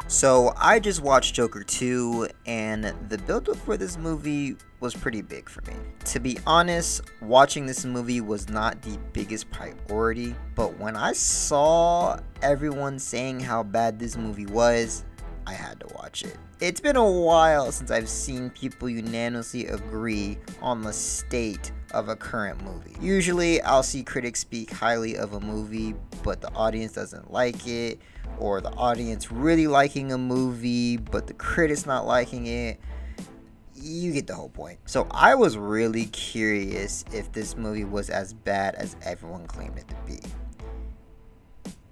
So I just watched Joker 2, and the build-up for this movie was pretty big for me. To be honest, watching this movie was not the biggest priority, but when I saw everyone saying how bad this movie was, I had to watch it. It's been a while since I've seen people unanimously agree on the state of a current movie. Usually, I'll see critics speak highly of a movie, but the audience doesn't like it, or the audience really liking a movie, but the critics not liking it. You get the whole point. So I was really curious if this movie was as bad as everyone claimed it to be.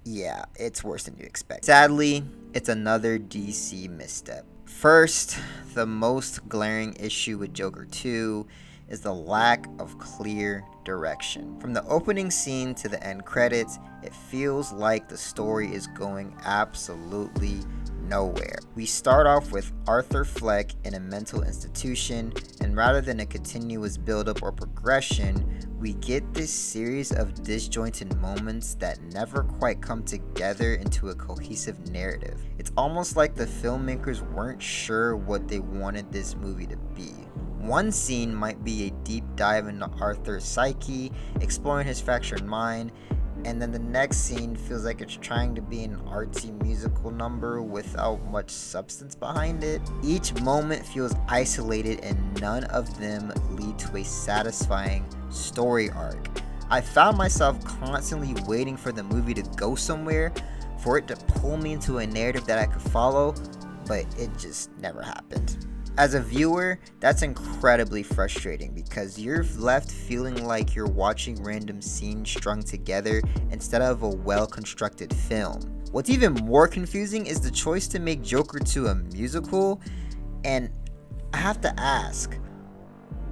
Yeah, it's worse than you expect. Sadly, it's another DC misstep. First, the most glaring issue with Joker 2 is the lack of clear direction. From the opening scene to the end credits, it feels like the story is going absolutely nowhere. We start off with Arthur Fleck in a mental institution, and rather than a continuous build-up or progression, we get this series of disjointed moments that never quite come together into a cohesive narrative. It's almost like the filmmakers weren't sure what they wanted this movie to be. One scene might be a deep dive into Arthur's psyche, exploring his fractured mind, and then the next scene feels like it's trying to be an artsy musical number without much substance behind it. Each moment feels isolated and none of them lead to a satisfying story arc. I found myself constantly waiting for the movie to go somewhere, for it to pull me into a narrative that I could follow, but it just never happened. As a viewer, that's incredibly frustrating because you're left feeling like you're watching random scenes strung together instead of a well-constructed film. What's even more confusing is the choice to make Joker 2 a musical, and I have to ask,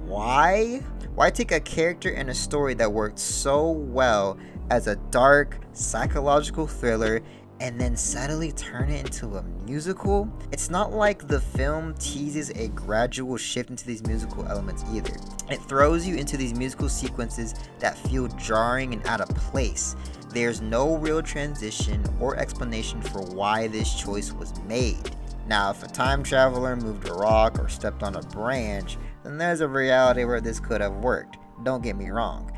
why? Why take a character and a story that worked so well as a dark, psychological thriller and then suddenly turn it into a musical? It's not like the film teases a gradual shift into these musical elements either. It throws you into these musical sequences that feel jarring and out of place. There's no real transition or explanation for why this choice was made. Now, if a time traveler moved a rock or stepped on a branch, then there's a reality where this could have worked. Don't get me wrong.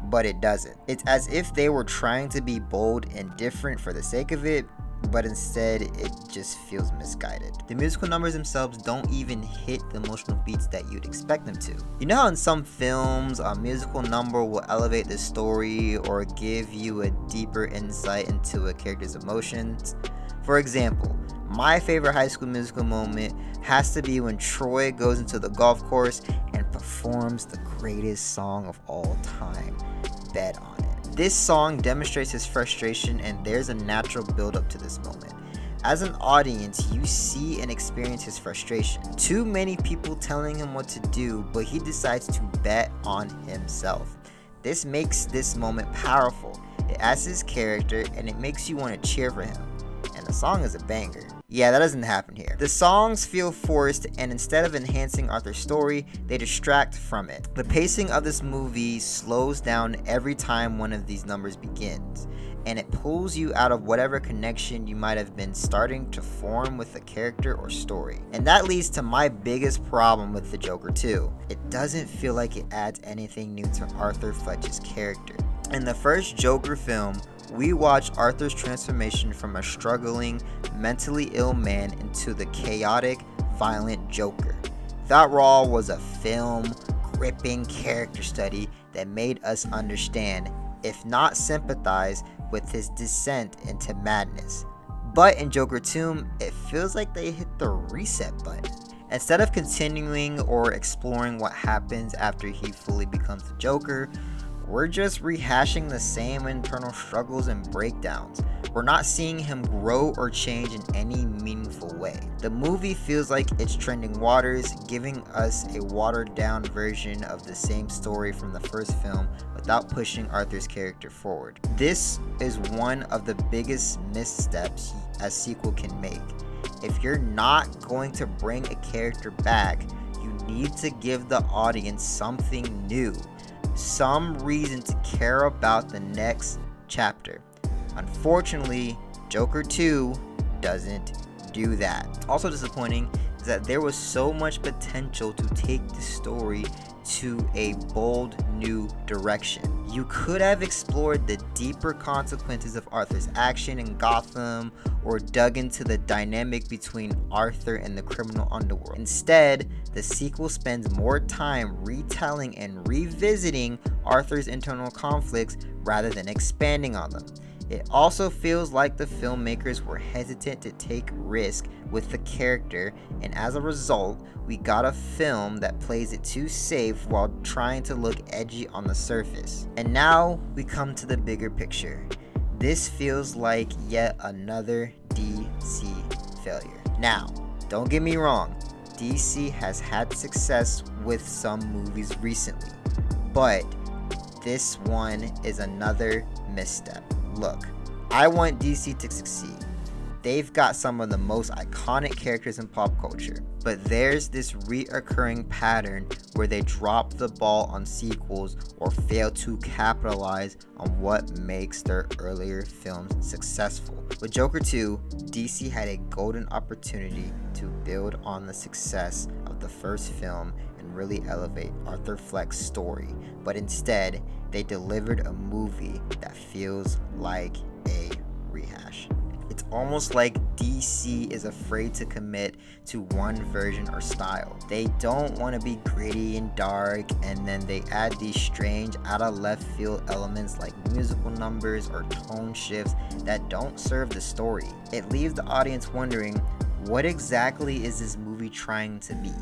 But it doesn't. It's as if they were trying to be bold and different for the sake of it, but instead it just feels misguided. The musical numbers themselves don't even hit the emotional beats that you'd expect them to. You know how in some films a musical number will elevate the story or give you a deeper insight into a character's emotions? For example, my favorite High School Musical moment has to be when Troy goes into the golf course and performs the greatest song of all time, Bet on It. This song demonstrates his frustration, and there's a natural build-up to this moment. As an audience, you see and experience his frustration. Too many people telling him what to do, but he decides to bet on himself. This makes this moment powerful. It adds his character, and it makes you want to cheer for him. And the song is a banger. Yeah, that doesn't happen here. The songs feel forced, and instead of enhancing Arthur's story, they distract from it. The pacing of this movie slows down every time one of these numbers begins, and it pulls you out of whatever connection you might have been starting to form with the character or story. And that leads to my biggest problem with the Joker 2. It doesn't feel like it adds anything new to Arthur Fletcher's character. In the first Joker film, we watch Arthur's transformation from a struggling, mentally ill man into the chaotic, violent Joker. That Raw was a film, gripping character study that made us understand, if not sympathize, with his descent into madness. But in Joker 2, it feels like they hit the reset button. Instead of continuing or exploring what happens after he fully becomes the Joker, we're just rehashing the same internal struggles and breakdowns. We're not seeing him grow or change in any meaningful way. The movie feels like it's treading waters, giving us a watered down version of the same story from the first film without pushing Arthur's character forward. This is one of the biggest missteps a sequel can make. If you're not going to bring a character back, you need to give the audience something new. Some reason to care about the next chapter. Unfortunately, Joker 2 doesn't do that. Also disappointing is that there was so much potential to take the story to a bold new direction. You could have explored the deeper consequences of Arthur's action in Gotham, or dug into the dynamic between Arthur and the criminal underworld. Instead, the sequel spends more time retelling and revisiting Arthur's internal conflicts rather than expanding on them. It also feels like the filmmakers were hesitant to take risk with the character, and as a result, we got a film that plays it too safe while trying to look edgy on the surface. And now we come to the bigger picture. This feels like yet another DC failure. Now, don't get me wrong, DC has had success with some movies recently, but this one is another misstep. Look, I want DC to succeed. They've got some of the most iconic characters in pop culture, but there's this reoccurring pattern where they drop the ball on sequels or fail to capitalize on what makes their earlier films successful. With Joker 2, DC had a golden opportunity to build on the success of the first film and really elevate Arthur Fleck's story, but instead, they delivered a movie that feels like a rehash. It's almost like DC is afraid to commit to one version or style. They don't want to be gritty and dark, and then they add these strange out of left field elements like musical numbers or tone shifts that don't serve the story. It leaves the audience wondering, what exactly is this movie trying to be?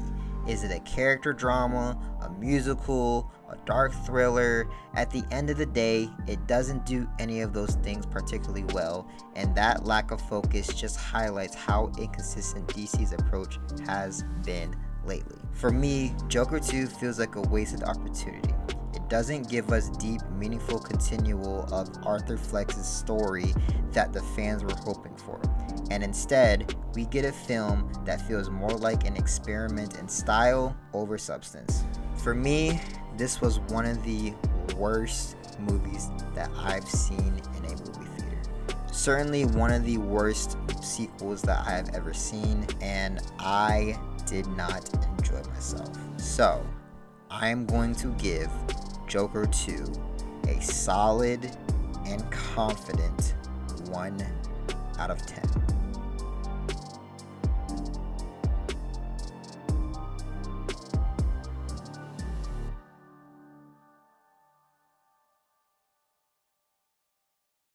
Is it a character drama, a musical, a dark thriller? At the end of the day, it doesn't do any of those things particularly well, and that lack of focus just highlights how inconsistent DC's approach has been lately. For me, Joker 2 feels like a wasted opportunity. It doesn't give us deep, meaningful continual of Arthur Fleck's story that the fans were hoping for. And instead, we get a film that feels more like an experiment in style over substance. For me, this was one of the worst movies that I've seen in a movie theater. Certainly one of the worst sequels that I have ever seen, and I did not enjoy myself. So, I'm going to give Joker 2 a solid and confident 1 out of 10.